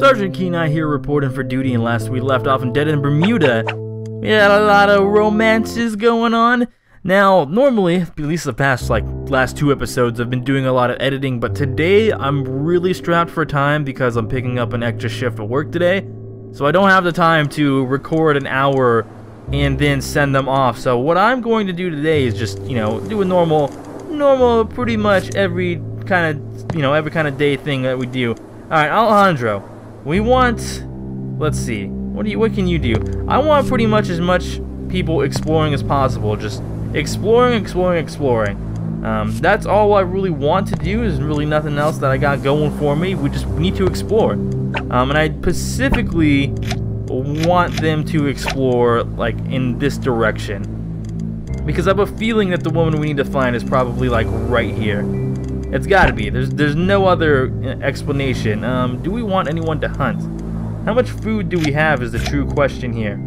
Sergeant Kenai here reporting for duty, and last we left off in Dead in Bermuda. We had a lot of romances going on. Now, normally, at least the past last 2 episodes, I've been doing a lot of editing, but today I'm really strapped for time because I'm picking up an extra shift at work today. So I don't have the time to record an hour and then send them off. So what I'm going to do today is just, do a normal, pretty much every kind of day thing that we do. Alright, Alejandro, we want, let's see, what can you do? I want pretty much as much people exploring as possible, just exploring. That's all I really want to do. There's really nothing else that I got going for me. We need to explore. And I specifically want them to explore, in this direction. Because I have a feeling that the woman we need to find is probably, right here. It's gotta be. There's no other explanation. Do we want anyone to hunt? How much food do we have is the true question here.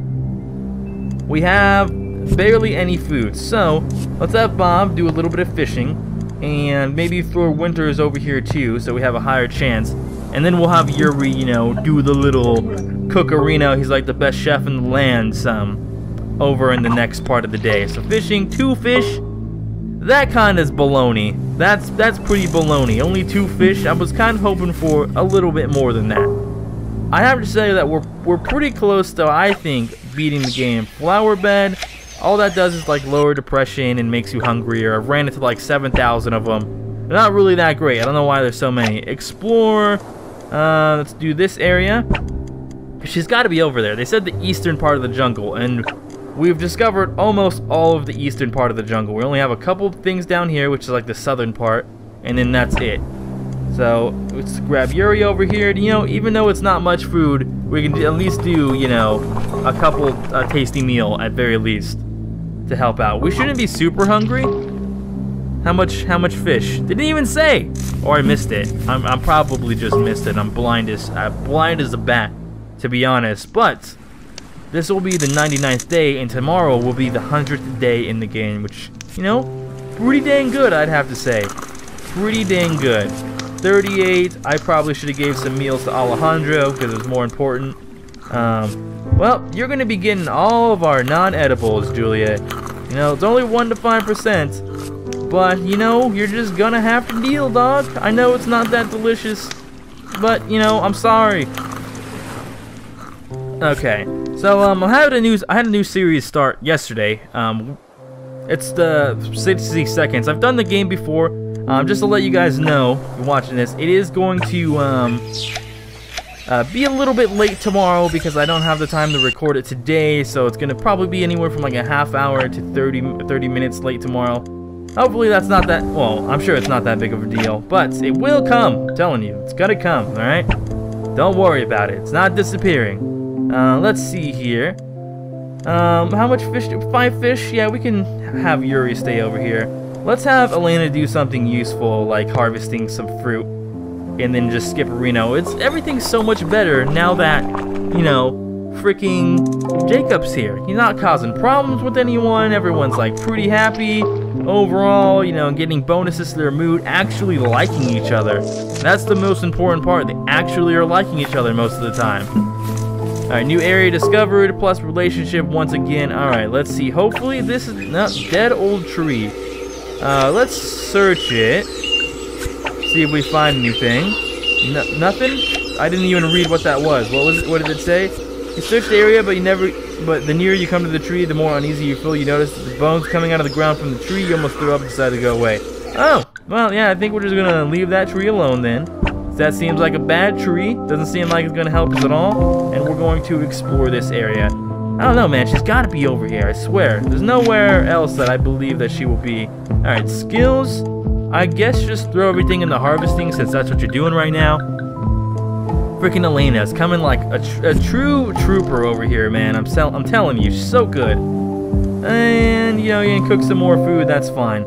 We have barely any food, so let's have Bob do a little bit of fishing, and maybe throw Winters over here too, so we have a higher chance. And then we'll have Yuri, do the little cookerino. He's like the best chef in the land, over in the next part of the day. So fishing, 2 fish. That kind is baloney. That's pretty baloney. Only 2 fish. I was kind of hoping for a little bit more than that. I have to say that we're pretty close, though. I think beating the game. Flower bed. All that does is lower depression and makes you hungrier. I've ran into 7,000 of them. They're not really that great. I don't know why there's so many. Explore. Let's do this area. She's got to be over there. They said the eastern part of the jungle, and we've discovered almost all of the eastern part of the jungle. We only have a couple things down here, which is the southern part, and then that's it. So let's grab Yuri over here. Even though it's not much food, we can at least do, a couple tasty meal at very least to help out. We shouldn't be super hungry. How much fish? Didn't even say. Or I missed it. I'm probably just missed it. I'm blind as a bat, to be honest. But this will be the 99th day, and tomorrow will be the 100th day in the game, which, pretty dang good, I'd have to say. Pretty dang good. 38, I probably should have gave some meals to Alejandro because it was more important. Well, you're going to be getting all of our non-edibles, Juliet. It's only 1 to 5%, but, you're just going to have to deal, dog. I know it's not that delicious, but, I'm sorry. Okay, so, I had a new series start yesterday. It's the 60 seconds. I've done the game before. Just to let you guys know, if you're watching this, it is going to be a little bit late tomorrow because I don't have the time to record it today, so it's going to probably be anywhere from a half hour to 30 minutes late tomorrow. Hopefully that's not that, well, I'm sure it's not that big of a deal, but it will come, I'm telling you, it's going to come, alright? Don't worry about it, it's not disappearing. Let's see here. How much fish? 5 fish? Yeah, we can have Yuri stay over here. Let's have Elena do something useful, like harvesting some fruit, and then just skip Reno. Everything's so much better now that, freaking Jacob's here. He's not causing problems with anyone. Everyone's pretty happy overall, getting bonuses to their mood, actually liking each other. That's the most important part. They actually are liking each other most of the time. Alright, new area discovered, plus relationship once again. Alright, let's see. Hopefully this is not dead old tree. Let's search it. See if we find anything. Nothing? I didn't even read what that was. What did it say? You searched the area, but the nearer you come to the tree, the more uneasy you feel. You notice the bones coming out of the ground from the tree. You almost threw up and decided to go away. Oh, well, yeah, I think we're just gonna leave that tree alone then. That seems like a bad tree. Doesn't seem like it's gonna help us at all. And we're going to explore this area. I don't know, man. She's got to be over here. I swear. There's nowhere else that I believe that she will be. Alright, skills. I guess just throw everything into harvesting since that's what you're doing right now. Freaking Elena is coming like a true trooper over here, man. I'm telling you, she's so good. And, you can cook some more food. That's fine.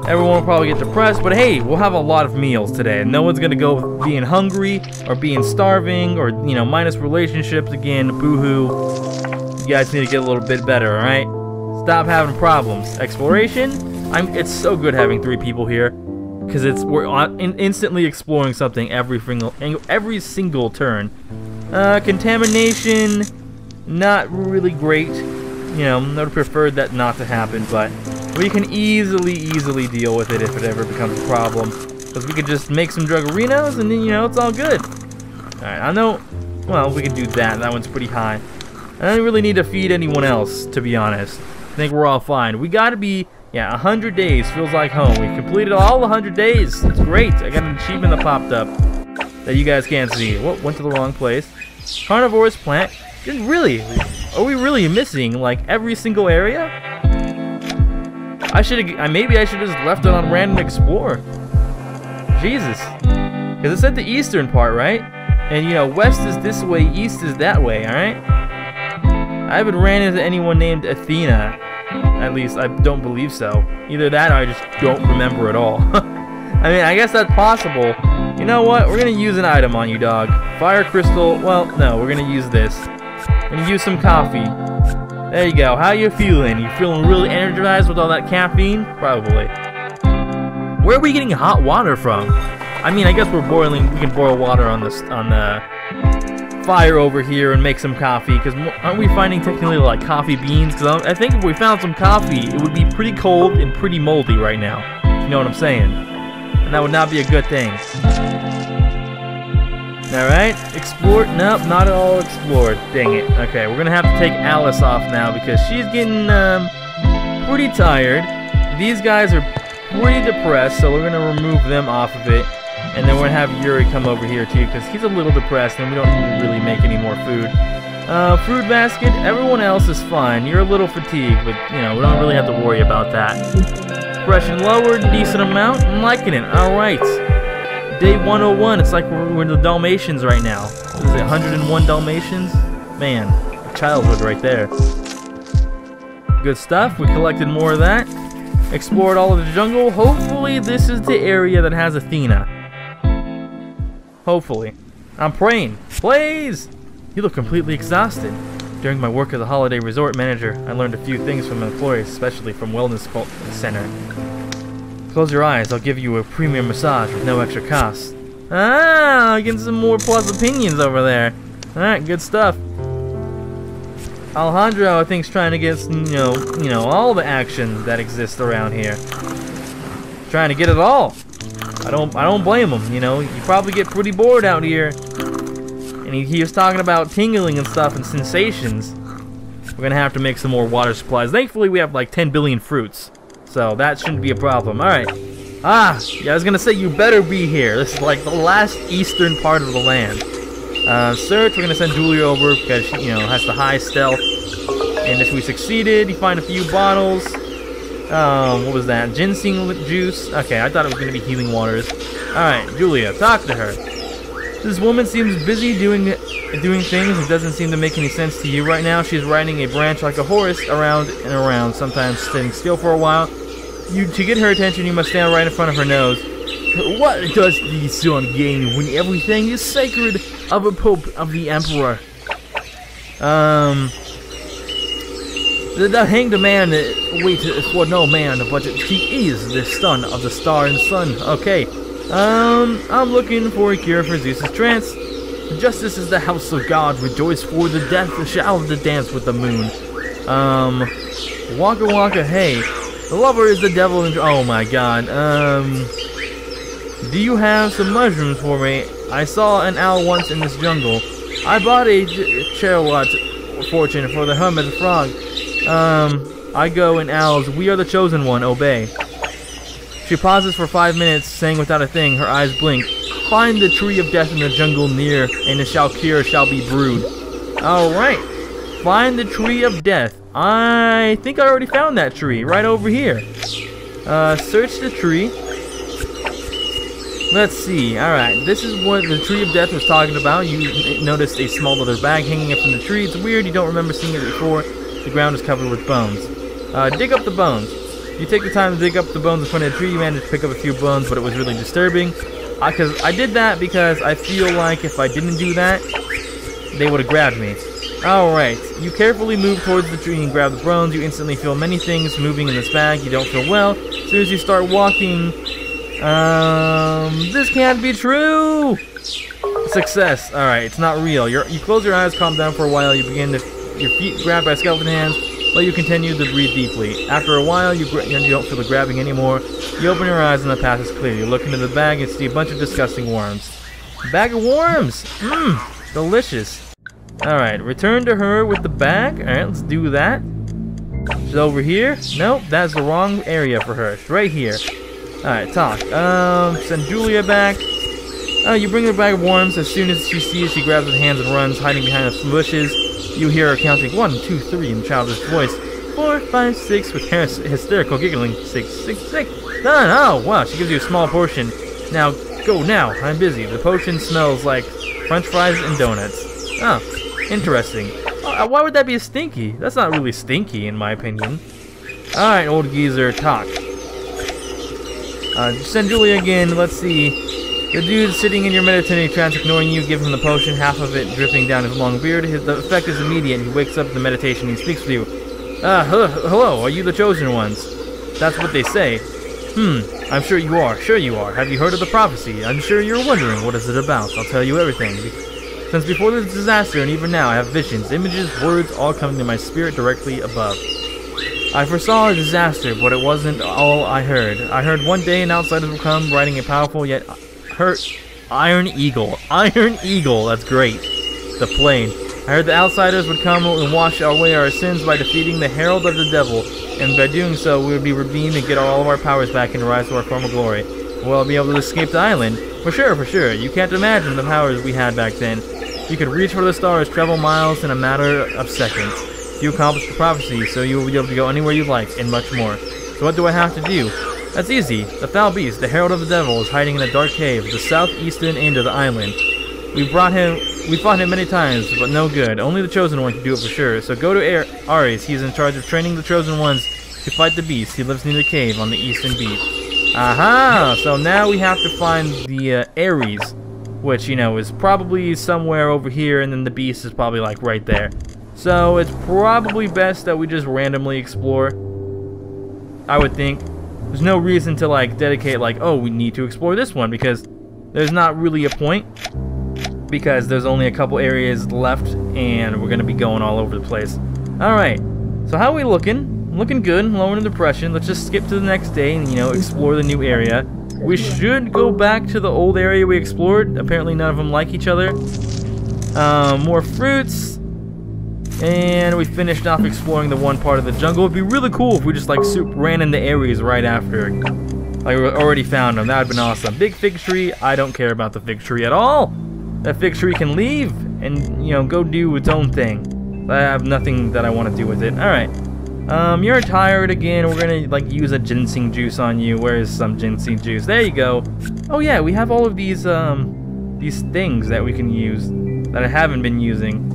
Everyone will probably get depressed, but hey, we'll have a lot of meals today. No one's gonna go being hungry or being starving or, minus relationships again. Boo-hoo. You guys need to get a little bit better, alright? Stop having problems. Exploration? It's so good having 3 people here. because we're instantly exploring something every single turn. Contamination, not really great. You know, I would have preferred that not to happen, but we can easily deal with it if it ever becomes a problem. Because we could just make some drugarinos and then, you know, it's all good. Alright, I know, well, we could do that. That one's pretty high. I don't really need to feed anyone else, to be honest. I think we're all fine. We gotta be, yeah, 100 days feels like home. We completed all 100 days. It's great. I got an achievement that popped up that you guys can't see. Whoop, went to the wrong place. Carnivorous plant. Really? Are we really missing, like, every single area? Maybe I should have just left it on random explore. Jesus. Because it's at the eastern part, right? And, you know, west is this way, east is that way, alright? I haven't ran into anyone named Athena. At least, I don't believe so. Either that or I just don't remember at all. I mean, I guess that's possible. You know what? We're going to use an item on you, dog. Fire crystal. Well, no, we're going to use this. We're going to use some coffee. There you go. How you feeling? You feeling really energized with all that caffeine? Probably. Where are we getting hot water from? I mean, I guess we can boil water on the fire over here and make some coffee, because aren't we finding technically like coffee beans? Because I think if we found some coffee, it would be pretty cold and pretty moldy right now. You know what I'm saying? And that would not be a good thing. Alright, explore. Nope, not at all explored. Dang it. Okay, we're gonna have to take Alice off now because she's getting pretty tired. These guys are pretty depressed, so we're gonna remove them off of it. And then we're gonna have Yuri come over here too, because he's a little depressed and we don't need to really make any more food. Fruit basket, everyone else is fine. You're a little fatigued, but you know, we don't really have to worry about that. Depression lowered, decent amount. I'm liking it. Alright. Day 101, it's like we're in the Dalmatians right now. What is it, 101 Dalmatians? Man, childhood right there. Good stuff, we collected more of that. Explored all of the jungle. Hopefully this is the area that has Athena. Hopefully. I'm praying. Please! You look completely exhausted. During my work as a holiday resort manager, I learned a few things from employees, especially from Wellness Center. Close your eyes, I'll give you a premium massage with no extra cost. Ah, getting some more plus opinions over there. Alright, good stuff. Alejandro, I think, is trying to get, you know, all the action that exists around here. Trying to get it all. I don't blame him. You know, you probably get pretty bored out here. And he was talking about tingling and stuff and sensations. We're gonna have to make some more water supplies. Thankfully, we have like 10 billion fruits, so that shouldn't be a problem. All right. Ah, yeah, I was gonna say you better be here. This is like the last eastern part of the land. Search. We're gonna send Julia over because she, you know, has the high stealth. And if we succeeded, you find a few bottles. What was that? Ginseng juice. Okay, I thought it was gonna be healing waters. All right, Julia, talk to her. This woman seems busy doing things. It doesn't seem to make any sense to you right now. She's riding a branch like a horse, around and around, sometimes sitting still for a while. To get her attention, you must stand right in front of her nose. What does the sun gain when everything is sacred of a pope of the emperor? The hanged man waits for no man, but he is the son of the star and sun. Okay. I'm looking for a cure for Zeus's trance. Justice is the house of God. Rejoice for the death shall the dance with the moon. Waka waka hey. The lover is the devil and oh my god. Do you have some mushrooms for me? I saw an owl once in this jungle. I bought a charlotte fortune for the hermit frog. I go in owls. We are the chosen one. Obey. She pauses for 5 minutes, saying without a thing, her eyes blink. Find the tree of death in the jungle near, and it shall cure, shall be brewed. Alright. Find the tree of death. I think I already found that tree, right over here. Search the tree. Let's see. Alright, this is what the tree of death was talking about. You noticed a small leather bag hanging up from the tree. It's weird, you don't remember seeing it before. The ground is covered with bones. Dig up the bones. You take the time to dig up the bones in front of the tree. You managed to pick up a few bones, but it was really disturbing. Because I did that because I feel like if I didn't do that, they would have grabbed me. Alright, you carefully move towards the tree and grab the bones. You instantly feel many things moving in this bag. You don't feel well. As soon as you start walking, This can't be true! Success. Alright, it's not real. You close your eyes, calm down for a while, your feet grabbed by skeleton hands, but you continue to breathe deeply. After a while, you don't feel the grabbing anymore. You open your eyes and the path is clear. You look into the bag and see a bunch of disgusting worms. Bag of worms! Mmm, delicious. Alright, return to her with the bag. Alright, let's do that. She's over here. Nope, that's the wrong area for her. She's right here. Alright, talk. Send Julia back. You bring her bag of worms. As soon as she sees, she grabs her hands and runs, hiding behind the bushes. You hear her counting 1, 2, 3 in childish voice. 4, 5, 6 with hysterical giggling. 6, 6, 6. Oh, wow, she gives you a small portion. Now, go now. I'm busy. The potion smells like French fries and donuts. Oh, interesting. Why would that be stinky? That's not really stinky, in my opinion. Alright, old geezer, talk. Send Julia again. Let's see. The dude sitting in your meditative trance, ignoring you, give him the potion, half of it dripping down his long beard. The effect is immediate. He wakes up in the meditation. He speaks to you. Hello, are you the chosen ones? That's what they say. I'm sure you are. Sure you are. Have you heard of the prophecy? I'm sure you're wondering what is it about. I'll tell you everything. Since before the disaster and even now, I have visions, images, words, all coming to my spirit directly above. I foresaw a disaster, but it wasn't all I heard. I heard one day an outsider will come, riding a powerful yet Iron Eagle. Iron Eagle, that's great. The plane. I heard the outsiders would come and wash away our sins by defeating the herald of the devil, and by doing so we would be redeemed and get all of our powers back and rise to our former glory. We'll be able to escape the island. For sure. You can't imagine the powers we had back then. You could reach for the stars, travel miles in a matter of seconds. You accomplished the prophecy, so you will be able to go anywhere you like, and much more. So what do I have to do? That's easy. The foul beast, the herald of the devil, is hiding in a dark cave, the southeastern end of the island. We fought him many times, but no good. Only the chosen one can do it for sure. So go to Ares. He's in charge of training the chosen ones to fight the beast. He lives near the cave on the eastern beach. Aha! So now we have to find the Ares, which, you know, is probably somewhere over here, and then the beast is probably like right there. So it's probably best that we just randomly explore, I would think. There's no reason to like dedicate like, oh, we need to explore this one, because there's not really a point, because there's only a couple areas left and we're gonna be going all over the place. Alright, so how are we looking? Looking good, low in depression. Let's just skip to the next day and, you know, explore the new area. We should go back to the old area we explored. Apparently none of them like each other. More fruits. And we finished off exploring the one part of the jungle. It'd be really cool if we just like ran into areas right after. Like we already found them. That would've been awesome. Big fig tree. I don't care about the fig tree at all. That fig tree can leave and, you know, go do its own thing. I have nothing that I want to do with it. Alright. You're tired again. We're gonna like use a ginseng juice on you. Where is some ginseng juice? There you go. Oh yeah, we have all of these things that we can use that I haven't been using.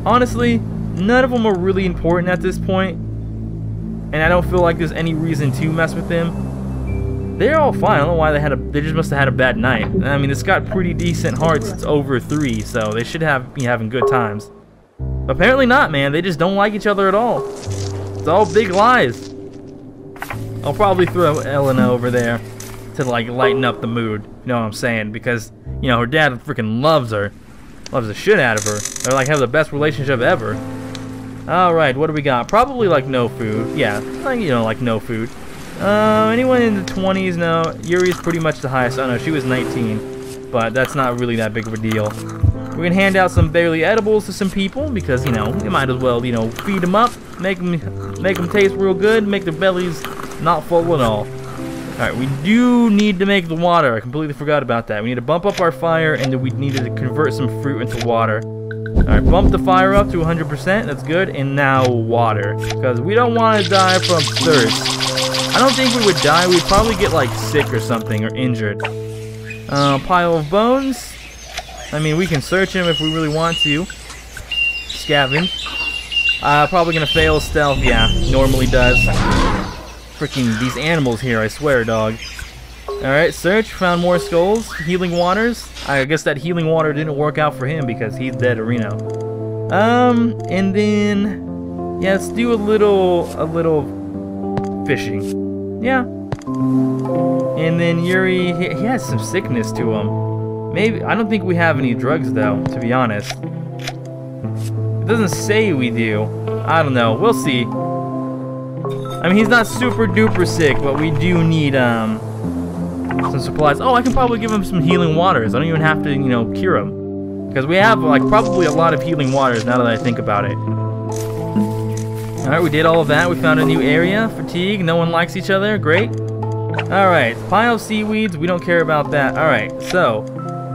Honestly, none of them are really important at this point, and I don't feel like there's any reason to mess with them. They're all fine. I don't know why they just must have had a bad night. I mean, it's got pretty decent hearts. It's over 3, so they should be having good times. Apparently not, man. They just don't like each other at all. It's all big lies. I'll probably throw Elena over there to like lighten up the mood. You know what I'm saying? Because, you know, her dad freaking loves her. Loves the shit out of her. They like have the best relationship ever. Alright, what do we got? Probably like no food. Yeah, like, you know, like no food. Anyone in the 20s? No. Yuri's pretty much the highest. Oh no, she was 19. But that's not really that big of a deal. We're gonna hand out some barely edibles to some people because, you know, you might as well, you know, feed them up, make them taste real good, make their bellies not full at all. Alright, we do need to make the water. I completely forgot about that. We need to bump up our fire, and then we need to convert some fruit into water. Alright, bump the fire up to 100%. That's good. And now water, because we don't want to die from thirst. I don't think we would die. We'd probably get like sick or something, or injured. Pile of bones. I mean, we can search him if we really want to. Scavenge. Probably gonna fail stealth. Yeah, normally does. Freaking these animals here, I swear, dog. Alright, search, found more skulls, healing waters. I guess that healing water didn't work out for him because he's dead, Reno. And then, yeah, let's do a little fishing. Yeah. And then Yuri, he has some sickness to him. Maybe, I don't think we have any drugs though, to be honest. It doesn't say we do. I don't know, we'll see. I mean, he's not super duper sick, but we do need some supplies. Oh, I can probably give him some healing waters. I don't even have to, you know, cure him. Because we have, like, probably a lot of healing waters now that I think about it. Alright, we did all of that. We found a new area. Fatigue, no one likes each other. Great. Alright, pile of seaweeds. We don't care about that. Alright, so,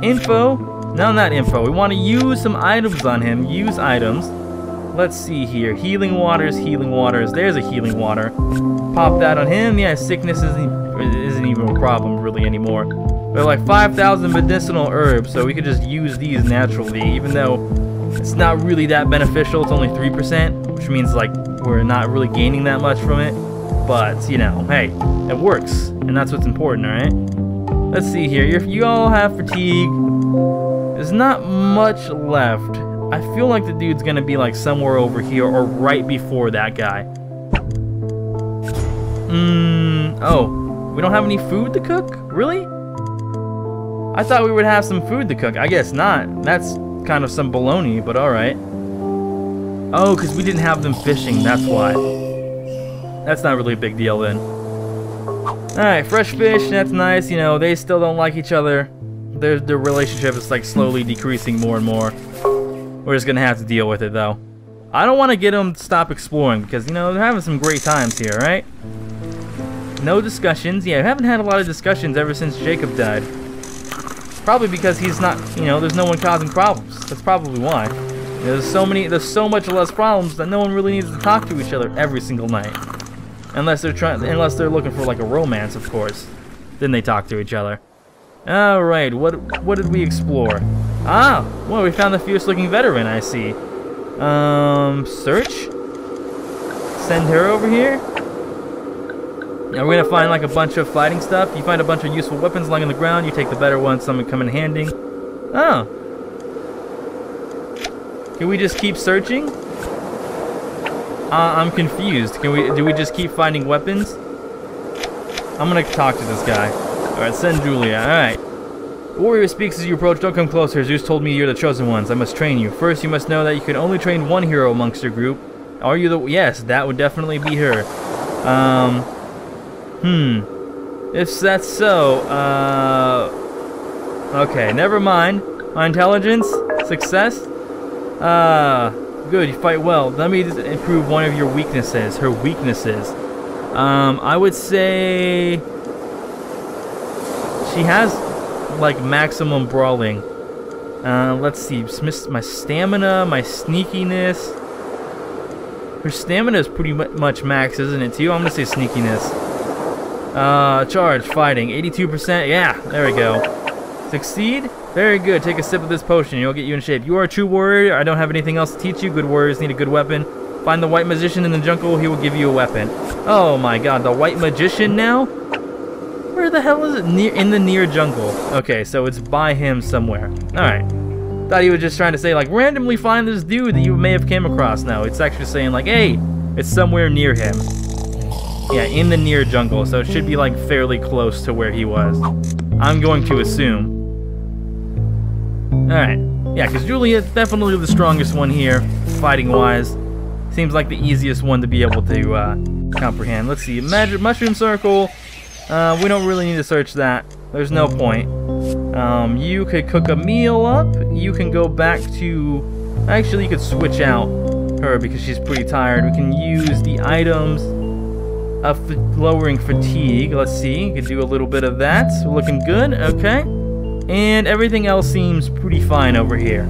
info. No, not info. We want to use some items on him. Use items. Let's see here. Healing waters, healing waters. There's a healing water. Pop that on him. Yeah, sickness isn't even a problem really anymore. They're like 5,000 medicinal herbs, so we could just use these naturally, even though it's not really that beneficial. It's only 3%, which means like we're not really gaining that much from it. But, you know, hey, it works, and that's what's important, alright? Let's see here. You all have fatigue. There's not much left. I feel like the dude's gonna be like somewhere over here or right before that guy. Oh, we don't have any food to cook? Really? I thought we would have some food to cook. I guess not. That's kind of some baloney, but alright. Oh, because we didn't have them fishing, that's why. That's not really a big deal then. Alright, fresh fish, that's nice. You know, they still don't like each other. Their relationship is like slowly decreasing more and more. We're just gonna have to deal with it though. I don't want to get them to stop exploring because, you know, they're having some great times here, right? No discussions. Yeah, I haven't had a lot of discussions ever since Jacob died. Probably because he's not, you know, there's no one causing problems. That's probably why. You know, there's so much less problems that no one really needs to talk to each other every single night. Unless they're looking for like a romance, of course. Then they talk to each other. Alright, what did we explore? Ah, well, we found the fierce-looking veteran, I see. Search? Send her over here? Now we're gonna find like a bunch of fighting stuff. You find a bunch of useful weapons lying on the ground. You take the better ones, some come in handy. Oh. Can we just keep searching? I'm confused. Do we just keep finding weapons? I'm gonna talk to this guy. Alright, send Julia. Alright. The warrior speaks as you approach. Don't come closer. Zeus told me you're the chosen ones. I must train you. First, you must know that you can only train one hero amongst your group. Are you the... Yes, that would definitely be her. If that's so, okay, never mind. My intelligence? Success? Good, you fight well. Let me just improve one of your weaknesses. Her weaknesses. I would say... She has, like, maximum brawling. Let's see. My stamina, my sneakiness. Her stamina is pretty much max, isn't it, too? I'm gonna say sneakiness. Charge, fighting, 82%. Yeah, there we go. Succeed? Very good. Take a sip of this potion. It'll get you in shape. You are a true warrior. I don't have anything else to teach you. Good warriors need a good weapon. Find the white magician in the jungle. He will give you a weapon. Oh my god, the white magician now? Where the hell is it? In the near jungle. Okay, so it's by him somewhere. Alright. Thought he was just trying to say, like, randomly find this dude that you may have came across. No, it's actually saying, like, hey, it's somewhere near him. Yeah, in the near jungle, so it should be, like, fairly close to where he was. I'm going to assume. Alright. Yeah, because Julia's definitely the strongest one here, fighting-wise. Seems like the easiest one to be able to comprehend. Let's see, magic mushroom circle. We don't really need to search that. There's no point. You could cook a meal up. You can go back to... Actually, you could switch out her because she's pretty tired. We can use the items of lowering fatigue. Let's see. You can do a little bit of that. Looking good. Okay. And everything else seems pretty fine over here.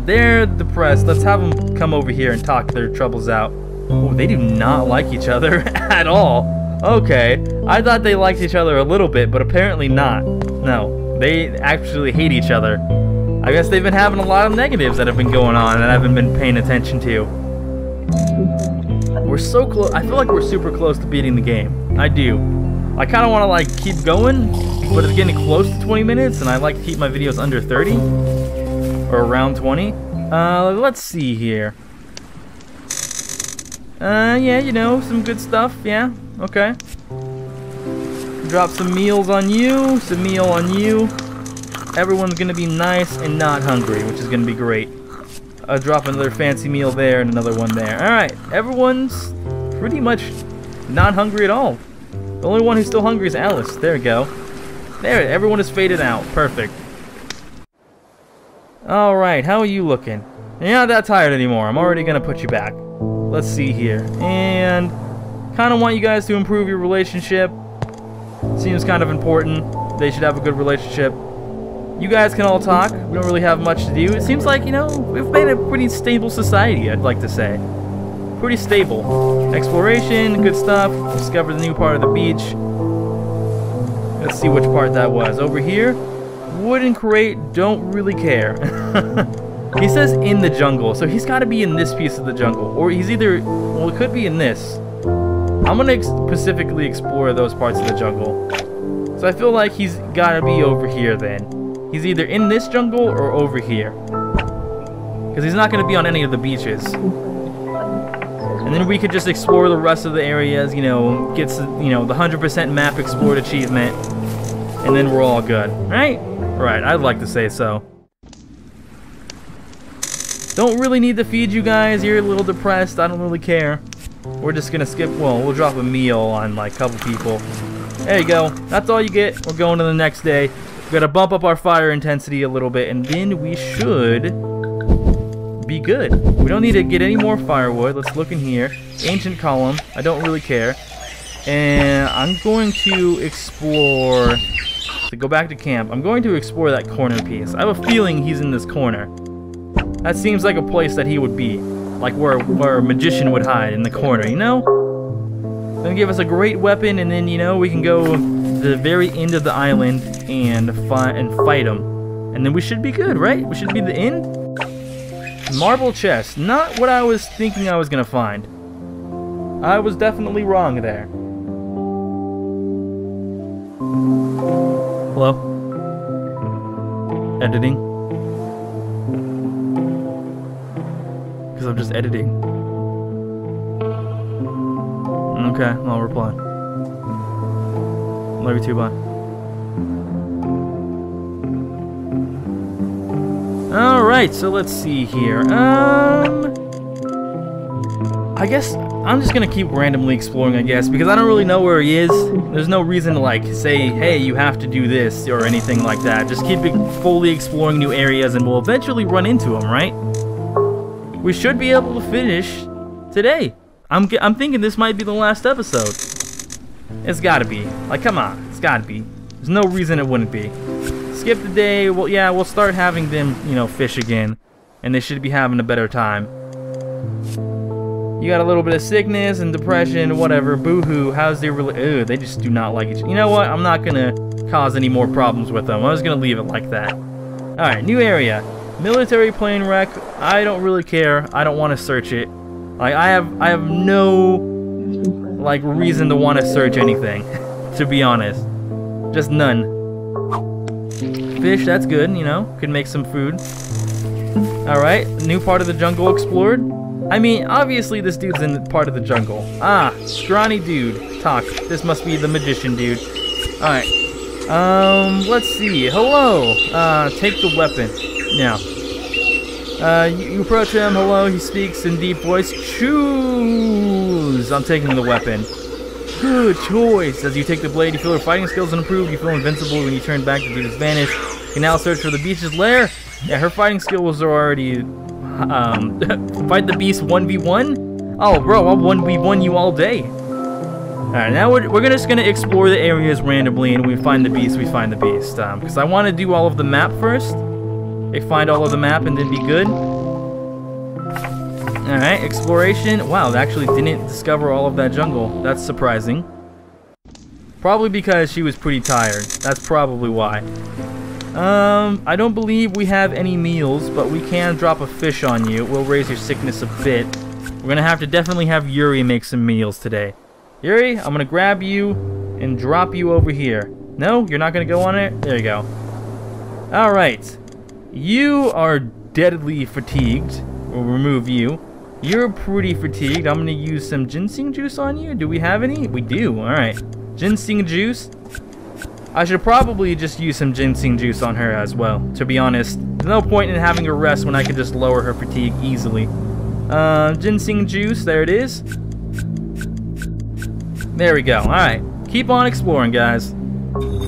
They're depressed. Let's have them come over here and talk their troubles out. Oh, they do not like each other at all. Okay, I thought they liked each other a little bit, but apparently not. No, they actually hate each other. I guess they've been having a lot of negatives that have been going on that I haven't been paying attention to. We're so close. I feel like we're super close to beating the game. I do. I kind of want to like keep going, but it's getting close to 20 minutes, and I like to keep my videos under 30 or around 20. Let's see here. Yeah, you know, some good stuff. Yeah. Okay. Drop some meals on you, some meal on you. Everyone's gonna be nice and not hungry, which is gonna be great. I'll drop another fancy meal there and another one there. Alright, everyone's pretty much not hungry at all. The only one who's still hungry is Alice. There we go. There, everyone is faded out. Perfect. Alright, how are you looking? You're not that tired anymore. I'm already gonna put you back. Let's see here. And kind of want you guys to improve your relationship. Seems kind of important. They should have a good relationship. You guys can all talk. We don't really have much to do. It seems like, you know, we've made a pretty stable society, I'd like to say. Pretty stable. Exploration, good stuff. Discover the new part of the beach. Let's see which part that was. Over here. Wooden crate, don't really care. He says in the jungle, so he's got to be in this piece of the jungle. Or he's either, well, it could be in this. I'm going to specifically explore those parts of the jungle. So I feel like he's got to be over here then. He's either in this jungle or over here. Because he's not going to be on any of the beaches. And then we could just explore the rest of the areas, you know, get, you know, the 100% map explored achievement. And then we're all good, right? Right, I'd like to say so. Don't really need to feed you guys. You're a little depressed. I don't really care. We're just going to skip, well, we'll drop a meal on like a couple people. There you go. That's all you get. We're going to the next day. We're going to bump up our fire intensity a little bit, and then we should be good. We don't need to get any more firewood. Let's look in here. Ancient column. I don't really care. And I'm going to explore, to go back to camp, I'm going to explore that corner piece. I have a feeling he's in this corner. That seems like a place that he would be. Like where a magician would hide, in the corner, you know? Gonna give us a great weapon, and then, you know, we can go to the very end of the island and fight him. And then we should be good, right? We should be the end? Marble chest. Not what I was thinking I was gonna find. I was definitely wrong there. Hello? Editing? Because I'm just editing. Okay, I'll reply. Love you too, bye. Alright, so let's see here. I guess I'm just gonna keep randomly exploring, I guess, because I don't really know where he is. There's no reason to, like, say, hey, you have to do this, or anything like that. Just keep fully exploring new areas, and we'll eventually run into him, right? We should be able to finish today. I'm thinking this might be the last episode. It's gotta be. Like, come on. It's gotta be. There's no reason it wouldn't be. Skip the day. Well, yeah, we'll start having them, you know, fish again. And they should be having a better time. You got a little bit of sickness and depression, whatever. Boo-hoo. How's their Ew, they just do not like each other. You know what? I'm not gonna cause any more problems with them. I'm just gonna leave it like that. Alright, new area. Military plane wreck. I don't really care. I don't want to search it. Like, I have no, like, reason to want to search anything, to be honest. Just none. Fish, that's good, you know. Could make some food. Alright, new part of the jungle explored. I mean, obviously this dude's in part of the jungle. Ah, scrawny dude. Talk. This must be the magician dude. Alright. Let's see. Hello. Take the weapon. Now. You approach him. Hello. He speaks in deep voice. Choose. I'm taking the weapon. Good choice. As you take the blade, you feel your fighting skills improve. You feel invincible when you turn back to demons vanish. You can now search for the beast's lair. Yeah, her fighting skills are already... fight the beast 1v1? Oh, bro, I'll 1v1 you all day. Alright, now we're just gonna explore the areas randomly, and we find the beast, because I want to do all of the map first. Find all of the map and then be good. Alright, exploration. Wow, they actually didn't discover all of that jungle. That's surprising. Probably because she was pretty tired. That's probably why. I don't believe we have any meals, but we can drop a fish on you. It will raise your sickness a bit. We're gonna have to definitely have Yuri make some meals today. Yuri, I'm gonna grab you and drop you over here. No, you're not gonna go on it? There you go. Alright. You are deadly fatigued. We'll remove you. You're pretty fatigued. I'm gonna use some ginseng juice on you. Do we have any? We do. Alright. Ginseng juice. I should probably just use some ginseng juice on her as well, to be honest. There's no point in having her rest when I could just lower her fatigue easily. Ginseng juice, there it is. There we go. Alright, keep on exploring, guys.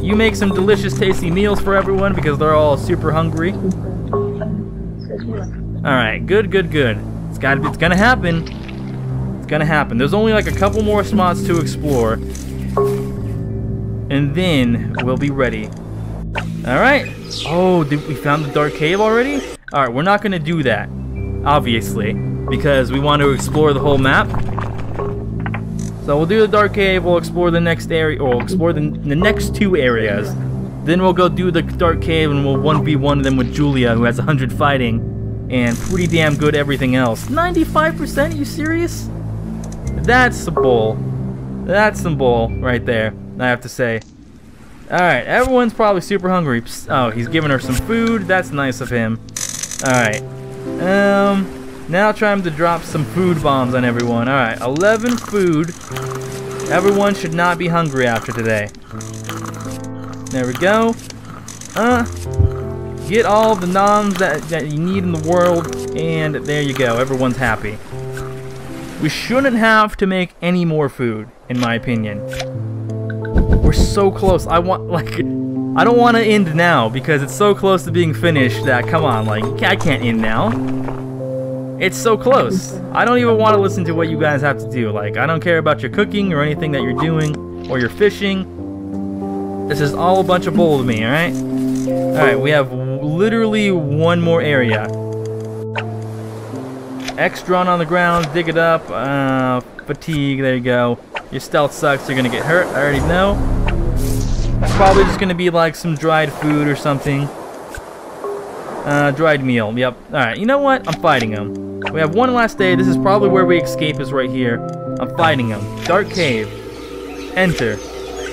You make some delicious, tasty meals for everyone because they're all super hungry. Alright, good, good, good. It's gonna happen. It's gonna happen. There's only like a couple more spots to explore. And then we'll be ready. Alright. Oh, we found the dark cave already? Alright, we're not gonna do that. Obviously. Because we want to explore the whole map. So we'll do the dark cave, we'll explore the next area, or we'll explore the next 2 areas. Then we'll go do the dark cave and we'll 1v1 them with Julia, who has 100 fighting. And pretty damn good everything else. 95%? Are you serious? That's some bull. That's some bull right there, I have to say. Alright, everyone's probably super hungry. Psst, oh, he's giving her some food. That's nice of him. Alright. Now time to drop some food bombs on everyone. Alright, 11 food. Everyone should not be hungry after today. There we go. Get all the noms that you need in the world, and there you go. Everyone's happy. We shouldn't have to make any more food, in my opinion. We're so close. I don't want to end now because it's so close to being finished that, come on, like, I can't end now. It's so close. I don't even want to listen to what you guys have to do. Like, I don't care about your cooking or anything that you're doing or your fishing. This is all a bunch of bull to me, alright? Alright, we have literally one more area. X drawn on the ground, dig it up, fatigue, there you go. Your stealth sucks, you're gonna get hurt, I already know. It's probably just gonna be like some dried food or something. Dried meal, yep. Alright, you know what? I'm fighting him. We have one last day, this is probably where we escape, is right here. I'm fighting him. Dark cave. Enter.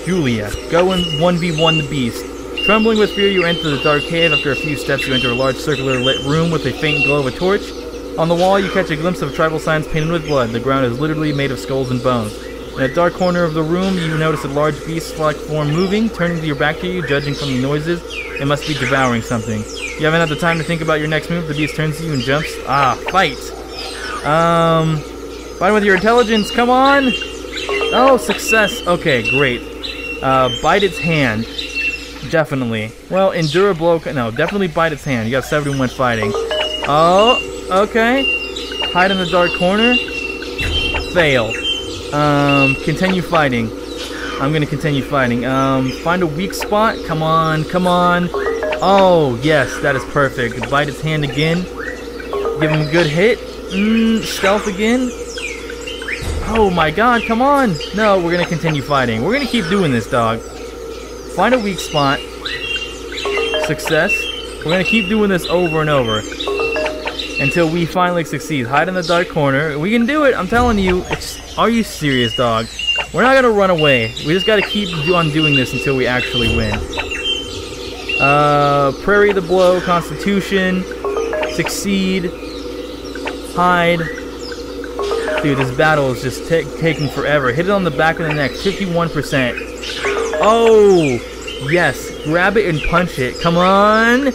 Julia. Go and 1v1 the beast. Trembling with fear, you enter the dark cave. After a few steps, you enter a large circular lit room with a faint glow of a torch. On the wall, you catch a glimpse of tribal signs painted with blood. The ground is literally made of skulls and bones. In a dark corner of the room, you notice a large beast-like form moving, turning your back to you, judging from the noises. It must be devouring something. You haven't had the time to think about your next move. The beast turns to you and jumps. Ah, fight! Fight with your intelligence, come on! Oh, success! Okay, great. Bite its hand. Definitely. Well, endure a blow. No, definitely bite its hand. You got 71 fighting. Oh, okay. Hide in the dark corner. Fail. Continue fighting. I'm gonna continue fighting. Find a weak spot. Come on, come on. Oh, yes, that is perfect. Bite its hand again. Give him a good hit. Stealth again. Oh my god, come on. No, we're gonna continue fighting. We're gonna keep doing this, dog. Find a weak spot. Success. We're gonna keep doing this over and over until we finally succeed. Hide in the dark corner. We can do it, I'm telling you. Are you serious, dog? We're not gonna run away. We just gotta keep on doing this until we actually win. Parry the blow, Constitution, succeed, hide. Dude, this battle is just taking forever. Hit it on the back of the neck, 51%. Oh, yes, grab it and punch it. Come on.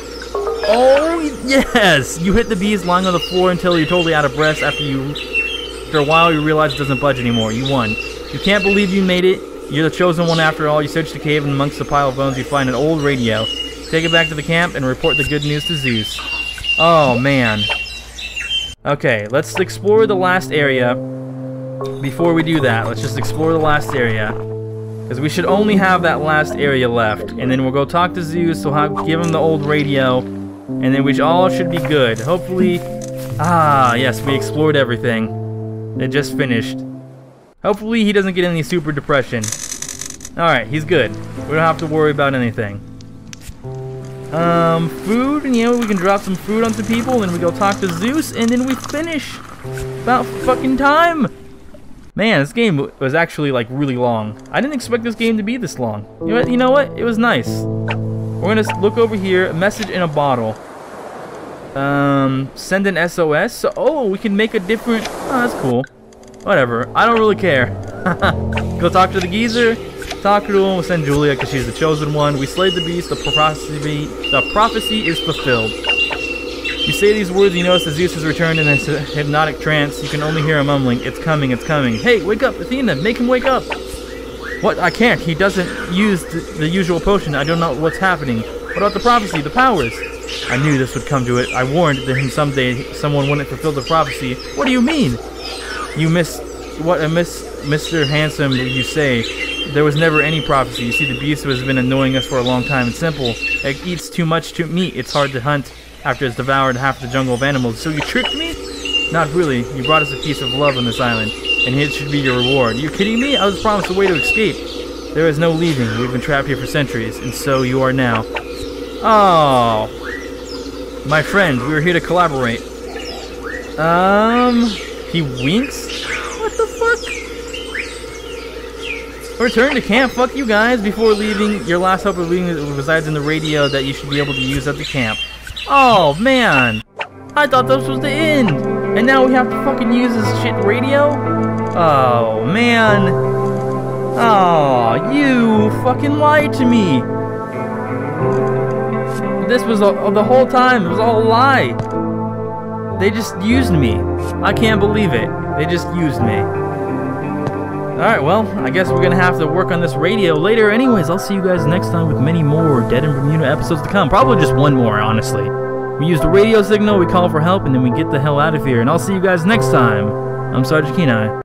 Oh, yes. You hit the beast lying on the floor until you're totally out of breath. After a while, you realize it doesn't budge anymore. You won. You can't believe you made it. You're the chosen one after all. You search the cave, and amongst the pile of bones, you find an old radio. Take it back to the camp and report the good news to Zeus. Oh, man. Okay, let's explore the last area. Before we do that, let's just explore the last area. Because we should only have that last area left. And then we'll go talk to Zeus, so give him the old radio. And then we all should be good. Hopefully... Ah, yes, we explored everything. It just finished. Hopefully he doesn't get any super depression. Alright, he's good. We don't have to worry about anything. Food, you know, we can drop some food on some people, then we go talk to Zeus, and then we finish. About fucking time! Man, this game was actually, like, really long. I didn't expect this game to be this long. You know what? It was nice. We're gonna look over here, a message in a bottle. Send an SOS. So, oh, we can make a different... Oh, that's cool. Whatever. I don't really care. Go talk to the geezer. Talk to him, we'll send Julia because she's the chosen one. We slayed the beast, the prophecy is fulfilled. You say these words, you notice that Zeus has returned in a hypnotic trance. You can only hear him mumbling, it's coming, it's coming. Hey, wake up, Athena, make him wake up. What? I can't. He doesn't use the usual potion. I don't know what's happening. What about the prophecy, the powers? I knew this would come to it. I warned him someday someone wouldn't fulfill the prophecy. What do you mean? You Mr. Handsome, you say. There was never any prophecy. You see, the beast has been annoying us for a long time. It's simple. It eats too much meat. It's hard to hunt after it's devoured half the jungle of animals. So you tricked me? Not really. You brought us a piece of love on this island, and it should be your reward. You're kidding me? I was promised a way to escape. There is no leaving. We've been trapped here for centuries, and so you are now. Oh. My friend, we were here to collaborate. He winks? What the fuck? Return to camp. Fuck you guys. Before leaving, your last hope of leaving resides in the radio that you should be able to use at the camp. Oh, man. I thought this was the end. And now we have to fucking use this shit radio? Oh, man. Oh, you fucking lied to me. This was the whole time. It was all a lie. They just used me. I can't believe it. They just used me. Alright, well, I guess we're gonna have to work on this radio later. Anyways, I'll see you guys next time with many more Dead in Bermuda episodes to come. Probably just one more, honestly. We use the radio signal, we call for help, and then we get the hell out of here. And I'll see you guys next time. I'm Sergeant Kenai.